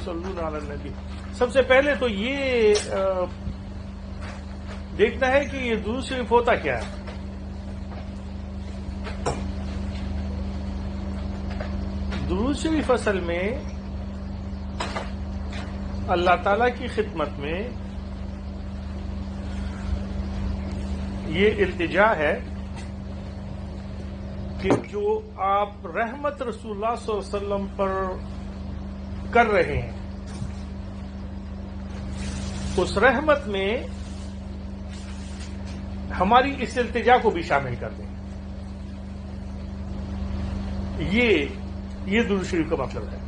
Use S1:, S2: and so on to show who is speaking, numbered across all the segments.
S1: یصلون علی النبی. سب سے پہلے تو یہ دیکھنا ہے کہ یہ درود شریف ہوتا کیا ہے. درود شریف اصل میں اللہ تعالی کی خدمت میں یہ التجا ہے کہ جو آپ رحمت رسول اللہ صلی اللہ علیہ وسلم پر کر رہے ہیں اس رحمت میں ہماری اس التجا کو بھی شامل کر دیں. یہ درود شریف کا مطلب ہے.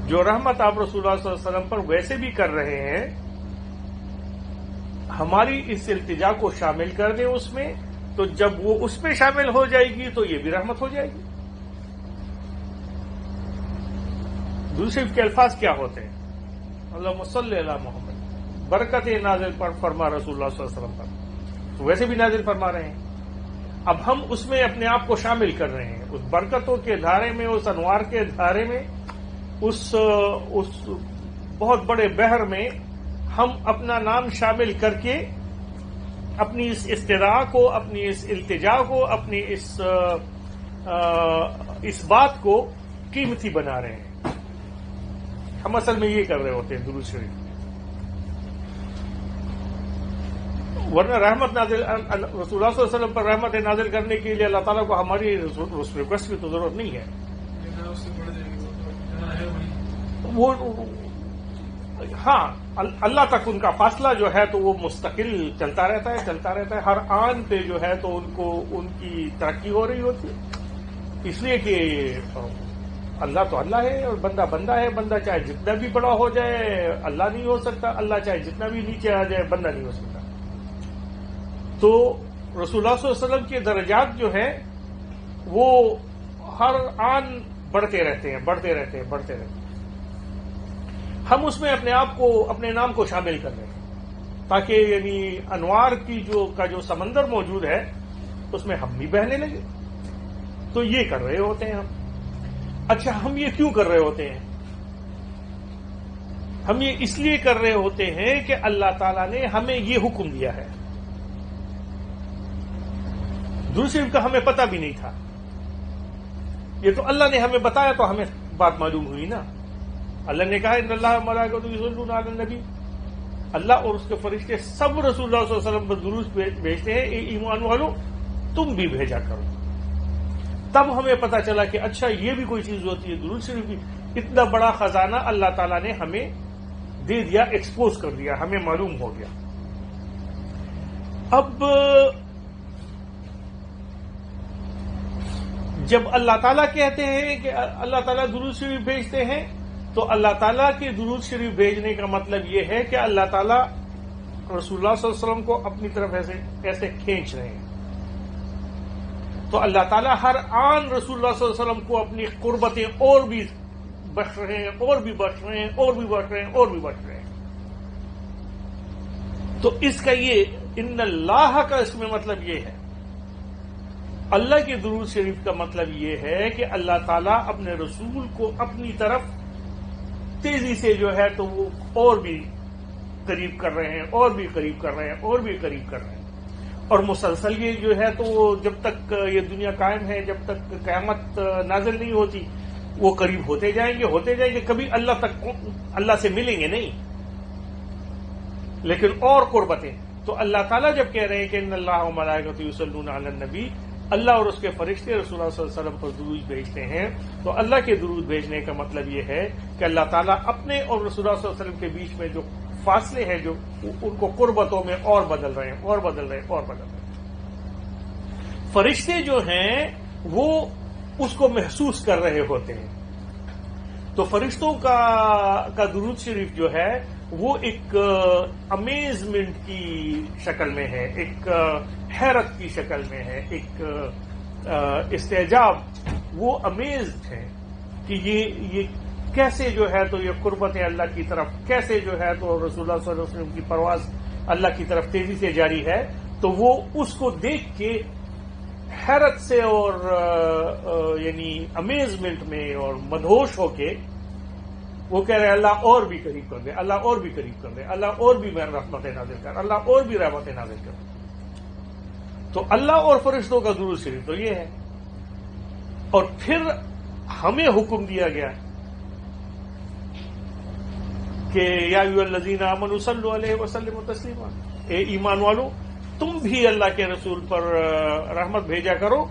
S1: جو رحمت آپ رسول اللہ صلی اللہ علیہ وسلم پر ویسے بھی کر رہے ہیں ہماری اس التجا کو شامل کر دیں اس میں، تو جب وہ اس میں شامل ہو جائے گی تو یہ بھی رحمت ہو جائے گی. درود شریف کے الفاظ کیا ہوتے ہیں؟ اللہم صلی علی محمد، برکت نازل پر فرما رسول اللہ صلی اللہ علیہ وسلم پر، تو ویسے بھی نازل فرما رہے ہیں. اب ہم اس میں اپنے آپ کو شامل کر رہے ہیں، اس برکتوں کے دھارے میں، اس انوار کے دھارے میں، اس بہت بڑے بحر میں ہم اپنا نام شامل کر کے اپنی اس استدعا کو، اپنی اس التجا کو، اپنی اس بات کو قیمتی بنا رہے ہیں. ہم اصل میں یہ کر رہے ہوتے ہیں درود شریف. ورنہ رحمت نازل رسول اللہ صلی اللہ علیہ وسلم پر رحمت نازل کرنے کے لیے اللہ تعالیٰ کو ہماری ریکویسٹ کی تو ضرورت نہیں ہے. وہ ہاں اللہ تک ان کا فاصلہ جو ہے تو وہ مستقل چلتا رہتا ہے. ہر آن پہ جو ہے تو ان کی ترقی ہو رہی ہوتی ہے. اس لیے کہ اللہ تو اللہ ہے اور بندہ بندہ ہے. بندہ چاہے جتنا بھی بڑا ہو جائے اللہ نہیں ہو سکتا، اللہ چاہے جتنا بھی نیچے آ جائے بندہ نہیں ہو سکتا. تو رسول اللہ صلی اللہ علیہ وسلم کے درجات جو ہیں وہ ہر آن بڑھتے رہتے ہیں. ہم اس میں اپنے آپ کو، اپنے نام کو شامل کر رہے ہیں تاکہ یعنی انوار کی جو سمندر موجود ہے اس میں ہم بھی بہنے لگے. تو یہ کر رہے ہوتے ہیں ہم. اچھا، ہم یہ کیوں کر رہے ہوتے ہیں؟ ہم یہ اس لیے کر رہے ہوتے ہیں کہ اللہ تعالیٰ نے ہمیں یہ حکم دیا ہے. درود شریف کا ہمیں پتہ بھی نہیں تھا، یہ تو اللہ نے ہمیں بتایا تو ہمیں بات معلوم ہوئی نا. اللہ نے کہا ان اللہ وملائکتہ یصلون علی النبی، اللہ اور اس کے فرشتے سب رسول اللہ صلی اللہ علیہ وسلم پر درود بھیجتے ہیں. اے ایمان والو تم بھی بھیجا کرو. تب ہمیں پتا چلا کہ اچھا یہ بھی کوئی چیز ہوتی ہے درود شریف بھی. اتنا بڑا خزانہ اللہ تعالیٰ نے ہمیں دے دیا، ایکسپوز کر دیا، ہمیں معلوم ہو گیا. اب جب اللہ تعالیٰ کہتے ہیں کہ اللہ تعالیٰ درود شریف بھیجتے ہیں تو اللہ تعالیٰ کے درود شریف بھیجنے کا مطلب یہ ہے کہ اللہ تعالیٰ رسول اللہ صلی اللہ علیہ وسلم کو اپنی طرف ایسے کھینچ رہے ہیں. تو اللہ تعالیٰ ہر آن رسول اللہ صلی اللہ علیہ وسلم کو اپنی قربتیں اور بھی بخش رہے ہیں، اور بھی بخش رہے ہیں، اور بھی بخش رہے ہیں، اور بھی بخش رہے ہیں. تو اس کا یہ ان اللہ کا اس میں مطلب یہ ہے. اللہ کے درود شریف کا مطلب یہ ہے کہ اللہ تعالیٰ اپنے رسول کو اپنی طرف تیزی سے جو ہے تو وہ اور بھی قریب کر رہے ہیں، اور بھی قریب کر رہے ہیں، اور بھی قریب کر رہے ہیں. اور مسلسل یہ جو ہے تو وہ جب تک یہ دنیا قائم ہے، جب تک قیامت نازل نہیں ہوتی، وہ قریب ہوتے جائیں گے. کبھی اللہ سے ملیں گے نہیں، لیکن اور قربتیں. تو اللہ تعالیٰ جب کہہ رہے ہیں کہ ان اللہ وملائکتہ یصلون علی النبی، اللہ اور اس کے فرشتے رسول اللہ صلی اللہ علیہ وسلم پر درود بھیجتے ہیں. تو اللہ کے درود بھیجنے کا مطلب یہ ہے کہ اللہ تعالیٰ اپنے اور رسول اللہ صلی اللہ علیہ وسلم کے بیچ میں جو فاصلے ہیں جو ان کو قربتوں میں اور بدل رہے ہیں، اور بدل رہے ہیں، اور بدل رہے ہیں. فرشتے جو ہیں وہ اس کو محسوس کر رہے ہوتے ہیں. تو فرشتوں کا درود شریف جو ہے وہ ایک امیزمنٹ کی شکل میں ہے، ایک حیرت کی شکل میں ہے، ایک استعجاب. وہ امیزڈ ہے کہ یہ کیسے جو ہے تو یہ قربتیں اللہ کی طرف کیسے جو ہے تو رسول اللہ صلی اللہ علیہ وسلم کی پرواز اللہ کی طرف تیزی سے جاری ہے. تو وہ اس کو دیکھ کے حیرت سے اور یعنی امیزمنٹ میں اور مدہوش ہو کے وہ کہہ رہے ہیں اللہ اور بھی قریب کر دے، اللہ اور بھی قریب کر دے، اللہ اور بھی رحمت نازل کر، اللہ اور بھی رحمت نازل کر۔ تو اللہ اور فرشتوں کا درود شریف تو یہ ہے، اور پھر ہمیں حکم دیا گیا کہ یا ایھا الذین آمنوا صلوا علیہ وسلموا تسلیما، اے ایمان والو تم بھی اللہ کے رسول پر رحمت بھیجا کرو۔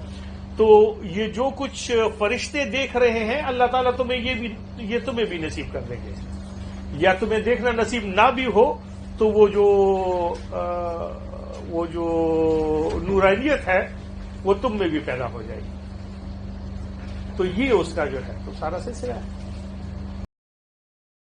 S1: تو یہ جو کچھ فرشتے دیکھ رہے ہیں اللہ تعالیٰ تمہیں یہ تمہیں بھی نصیب کر دیں گے، یا تمہیں دیکھنا نصیب نہ بھی ہو تو وہ جو نورانیت ہے وہ تم میں بھی پیدا ہو جائے گی۔ تو یہ اس کا جو ہے تو سارا سلسلہ ہے۔